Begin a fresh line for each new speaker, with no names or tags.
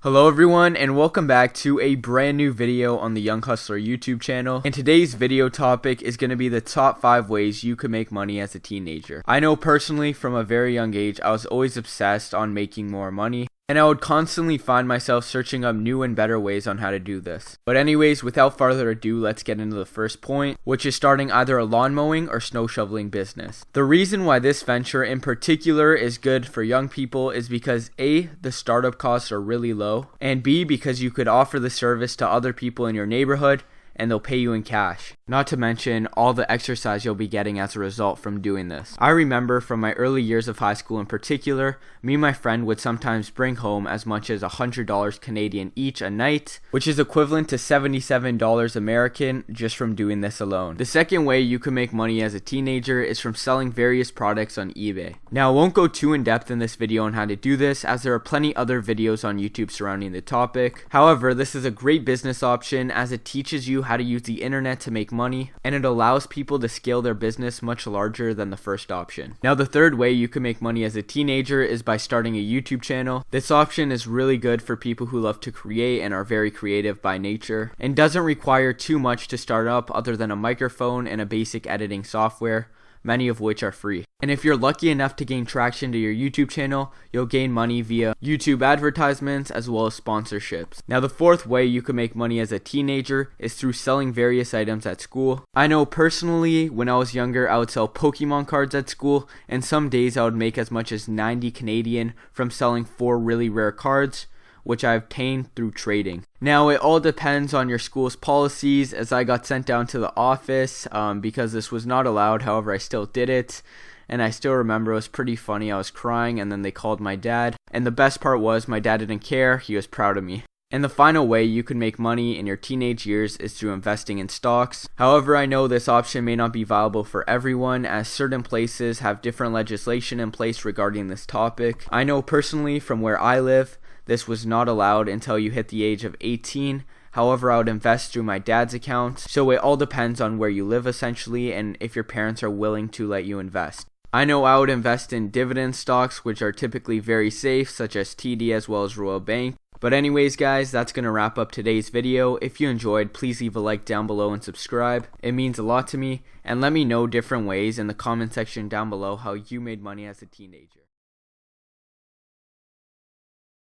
Hello everyone and welcome back to a brand new video on the Young Hustler YouTube channel. And today's video topic is going to be the top 5 ways you could make money as a teenager. I know personally from a very young age I was always obsessed on making more money. And I would constantly find myself searching up new and better ways on how to do this. But anyways, without further ado, let's get into the first point, which is starting either a lawn mowing or snow shoveling business. The reason why this venture in particular is good for young people is because A, the startup costs are really low, and B, because you could offer the service to other people in your neighborhood and they'll pay you in cash. Not to mention all the exercise you'll be getting as a result from doing this. I remember from my early years of high school in particular, me and my friend would sometimes bring home as much as $100 Canadian each a night, which is equivalent to $77 American just from doing this alone. The second way you can make money as a teenager is from selling various products on eBay. Now I won't go too in depth in this video on how to do this, as there are plenty other videos on YouTube surrounding the topic. However, this is a great business option as it teaches you how to use the internet to make money, and it allows people to scale their business much larger than the first option. Now the third way you can make money as a teenager is by starting a YouTube channel. This option is really good for people who love to create and are very creative by nature, and doesn't require too much to start up other than a microphone and a basic editing software, many of which are free. And if you're lucky enough to gain traction to your YouTube channel, you'll gain money via YouTube advertisements as well as sponsorships. Now the fourth way you can make money as a teenager is through selling various items at school. I know personally when I was younger I would sell Pokemon cards at school, and some days I would make as much as 90 Canadian from selling 4 really rare cards, which I obtained through trading. Now it all depends on your school's policies, as I got sent down to the office because this was not allowed. However, I still did it, and I still remember it was pretty funny. I was crying and then they called my dad, and the best part was my dad didn't care. He was proud of me. And the final way you can make money in your teenage years is through investing in stocks. However, I know this option may not be viable for everyone, as certain places have different legislation in place regarding this topic. I know personally from where I live, this was not allowed until you hit the age of 18. However, I would invest through my dad's account. So it all depends on where you live essentially, and if your parents are willing to let you invest. I know I would invest in dividend stocks, which are typically very safe, such as TD as well as Royal Bank. But anyways guys, that's going to wrap up today's video. If you enjoyed, please leave a like down below and subscribe. It means a lot to me. And let me know different ways in the comment section down below how you made money as a teenager.